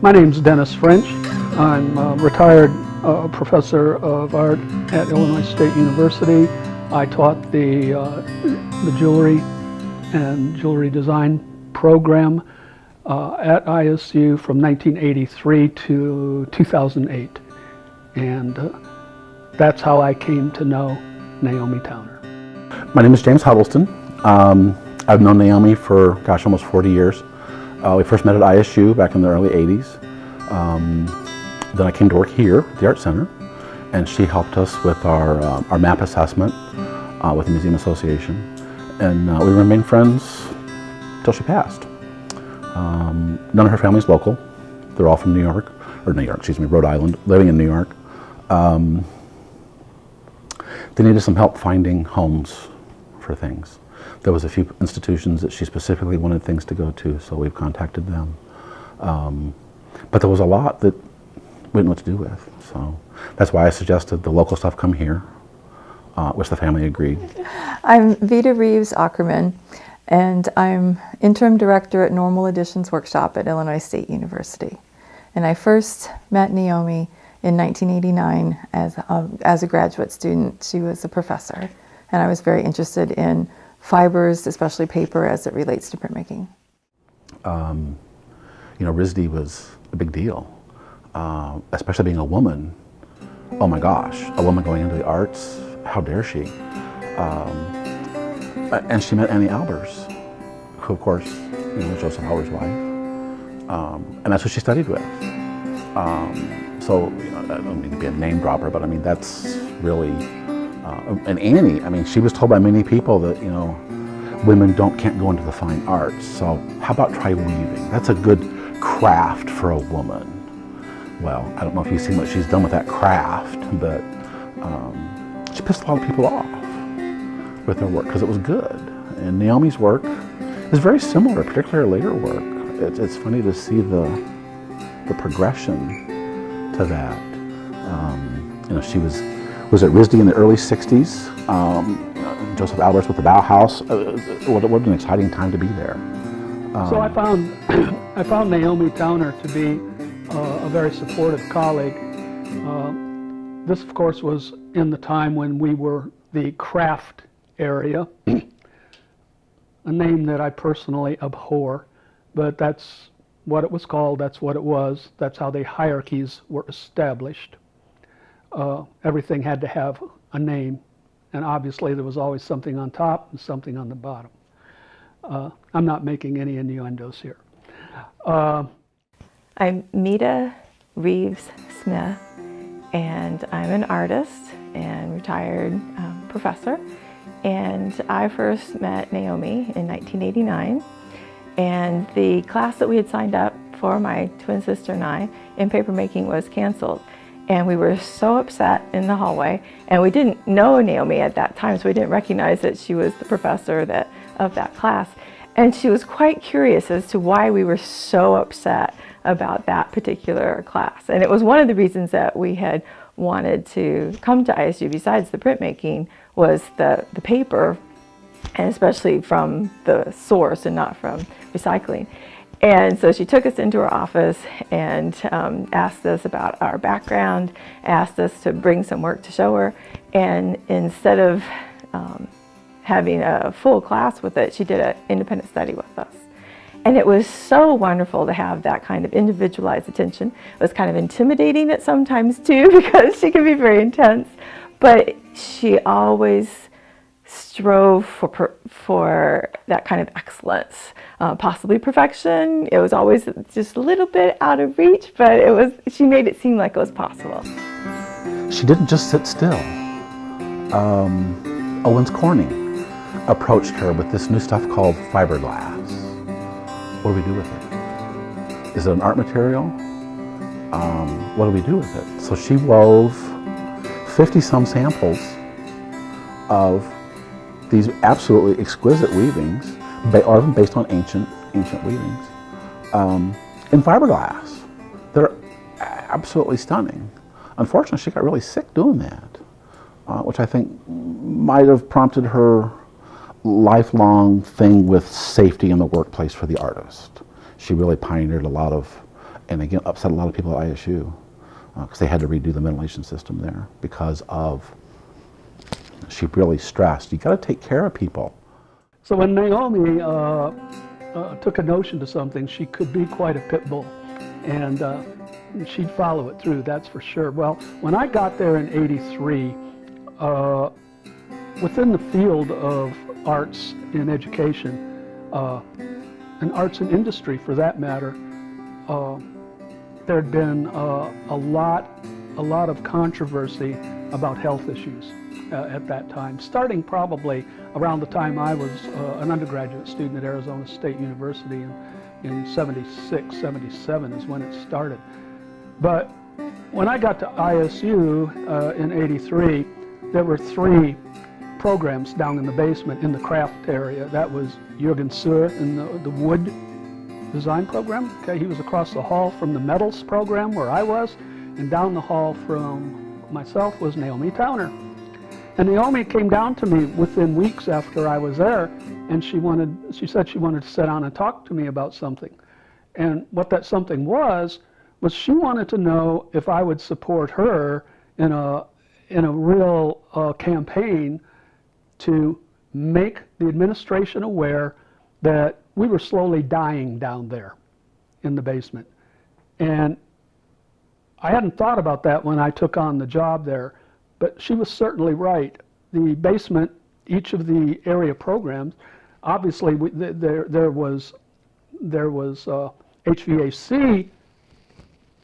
My name's Dennis French. I'm a retired professor of art at Illinois State University. I taught the jewelry and jewelry design program at ISU from 1983 to 2008. And that's how I came to know Naomi Towner. My name is James Huddleston. I've known Naomi for, almost 40 years. We first met at ISU back in the early 80s. Then I came to work here at the Art Center, and she helped us with our map assessment with the Museum Association. And we remained friends till she passed. None of her family's local. They're all from Rhode Island, living in New York. They needed some help finding homes for things. There was a few institutions that she specifically wanted things to go to, so we've contacted them. But there was a lot that we didn't know what to do with, so that's why I suggested the local stuff come here, which the family agreed. I'm Vita Reeves Ackerman, and I'm interim director at Normal Editions Workshop at Illinois State University. And I first met Naomi in 1989 as a graduate student. She was a professor, and I was very interested in fibers, especially paper, as it relates to printmaking. RISD was a big deal, especially being a woman. Oh my gosh, a woman going into the arts, how dare she? And she met Annie Albers, who of course, was Joseph Hauer's wife, and that's who she studied with. So, I don't mean to be a name dropper, but I mean, that's really, and Annie, she was told by many people that, women can't go into the fine arts, so how about try weaving? That's a good craft for a woman. Well, I don't know if you've seen what she's done with that craft, but she pissed a lot of people off with her work because it was good. And Naomi's work is very similar, particularly her later work. It's funny to see the progression to that. She was at RISD in the early 60s. Joseph Albers with the Bauhaus. What an exciting time to be there. So I found Naomi Towner to be a very supportive colleague. This, of course, was in the time when we were the craft area, a name that I personally abhor, but that's what it was called, that's what it was, that's how the hierarchies were established. Everything had to have a name, and obviously there was always something on top and something on the bottom. I'm not making any innuendos here. I'm Meta Reeves Smith, and I'm an artist and retired professor. And I first met Naomi in 1989, and the class that we had signed up for, my twin sister and I, in papermaking was canceled. And we were so upset in the hallway, and we didn't know Naomi at that time, so we didn't recognize that she was the professor of that class. And she was quite curious as to why we were so upset about that particular class. And it was one of the reasons that we had wanted to come to ISU, besides the printmaking, was the paper, and especially from the source and not from recycling. And so she took us into her office and asked us about our background, asked us to bring some work to show her, and instead of having a full class with it, she did an independent study with us. And it was so wonderful to have that kind of individualized attention. It was kind of intimidating at sometimes too, because she can be very intense, but she always strove for that kind of excellence, possibly perfection. It was always just a little bit out of reach, but she made it seem like it was possible. She didn't just sit still. Owens Corning approached her with this new stuff called fiberglass. What do we do with it? Is it an art material? What do we do with it? So she wove 50-some samples of these absolutely exquisite weavings, based on ancient weavings, in fiberglass. They're absolutely stunning. Unfortunately, she got really sick doing that, which I think might have prompted her lifelong thing with safety in the workplace for the artist. She really pioneered a lot of and again, upset a lot of people at ISU because they had to redo the ventilation system there because of, she really stressed, you got to take care of people. So when Naomi took a notion to something, she could be quite a pit bull, and she'd follow it through, that's for sure. Well, when I got there in '83, within the field of arts in education, and arts and industry for that matter, there had been a lot of controversy about health issues at that time, starting probably around the time I was an undergraduate student at Arizona State University in 76, 77 is when it started. But when I got to ISU in '83, there were 3 programs down in the basement in the craft area. That was Jürgen Suhr in the wood design program. Okay, he was across the hall from the metals program where I was, and down the hall from myself was Naomi Towner. And Naomi came down to me within weeks after I was there, and she said she wanted to sit down and talk to me about something. And what that something was she wanted to know if I would support her in a real campaign to make the administration aware that we were slowly dying down there in the basement. And I hadn't thought about that when I took on the job there, but she was certainly right. The basement, each of the area programs, obviously there was HVAC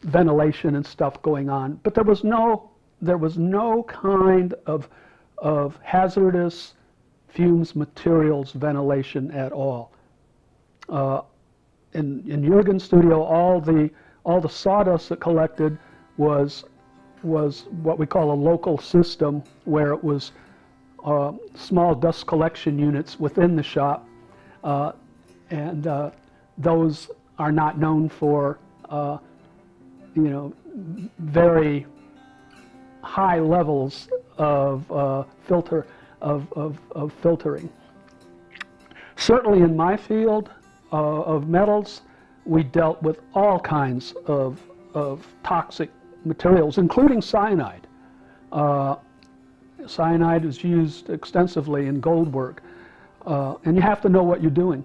ventilation and stuff going on, but there was no kind of hazardous fumes materials ventilation at all. In Jürgen's studio, all the sawdust that collected was what we call a local system, where it was small dust collection units within the shop, and those are not known for very high levels of filtering. Certainly in my field of metals, we dealt with all kinds of toxic materials, including cyanide. Cyanide is used extensively in gold work, and you have to know what you're doing.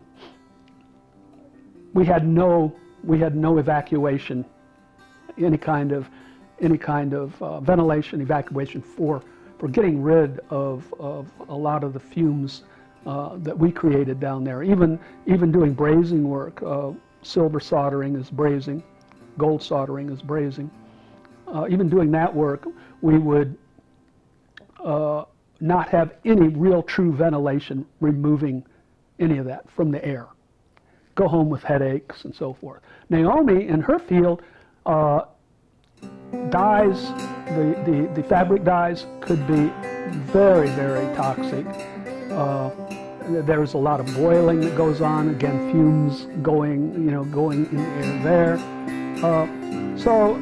We had no evacuation, any kind of ventilation evacuation for getting rid of a lot of the fumes that we created down there. Even doing brazing work, silver soldering is brazing, gold soldering is brazing. Even doing that work, we would not have any real true ventilation, removing any of that from the air. Go home with headaches and so forth. Naomi, in her field, dyes, the fabric dyes could be very, very toxic. There's a lot of boiling that goes on, again, fumes going in the air there. So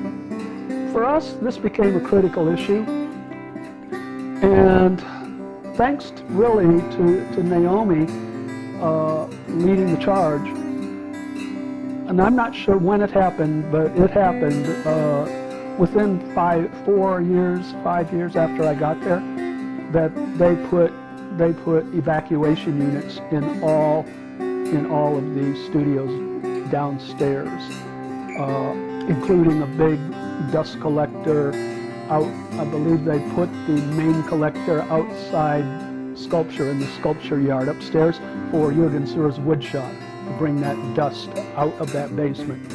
for us, this became a critical issue. And thanks really to Naomi leading the charge, and I'm not sure when it happened, but it happened within 5 years after I got there, that they put evacuation units in all of the studios downstairs, including a big dust collector out. I believe they put the main collector outside sculpture in the sculpture yard upstairs for Jürgen Suhr's wood shop to bring that dust out of that basement.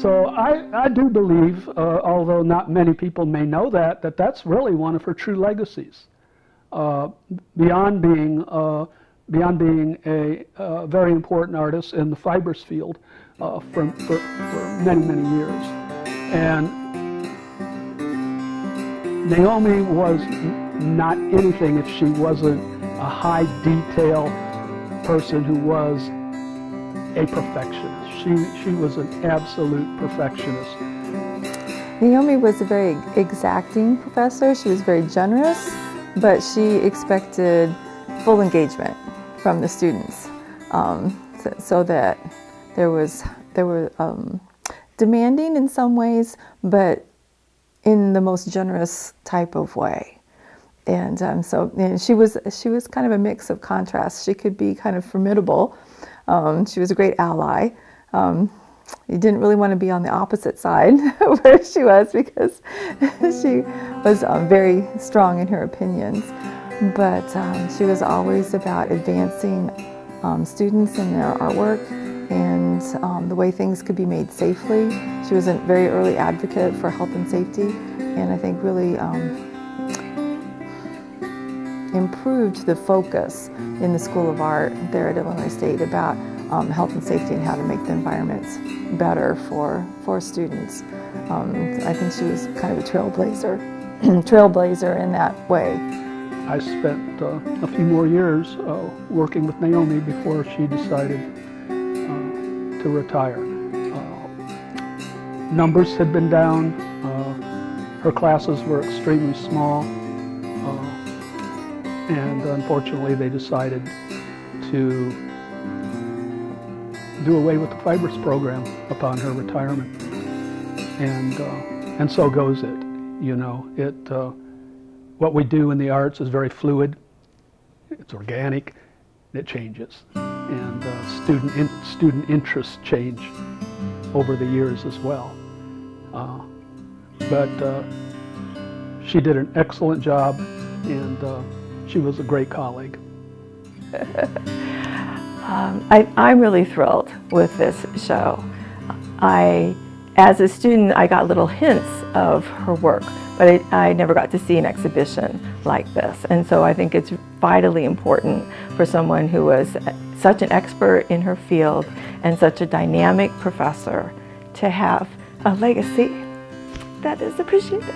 So I do believe, although not many people may know that's really one of her true legacies. Beyond being a very important artist in the fibers field for many, many years. And Naomi was not anything if she wasn't a high detail person who was a perfectionist. She was an absolute perfectionist. Naomi was a very exacting professor. She was very generous, but she expected full engagement from the students, so that They were demanding in some ways, but in the most generous type of way. And she was kind of a mix of contrasts. She could be kind of formidable. She was a great ally. You didn't really want to be on the opposite side where she was, because she was very strong in her opinions. But she was always about advancing students in their artwork and the way things could be made safely. She was a very early advocate for health and safety, and I think really improved the focus in the School of Art there at Illinois State about health and safety and how to make the environments better for students. I think she was kind of a trailblazer in that way. I spent a few more years working with Naomi before she decided to retire. Numbers had been down. Her classes were extremely small. And unfortunately, they decided to do away with the Fibrous program upon her retirement. And so goes it. You know, what we do in the arts is very fluid. It's organic. It changes, and student interests change over the years as well. But she did an excellent job, and she was a great colleague. I'm really thrilled with this show. As a student, I got little hints of her work, but I never got to see an exhibition like this. And so I think it's vitally important for someone who was such an expert in her field and such a dynamic professor to have a legacy that is appreciated.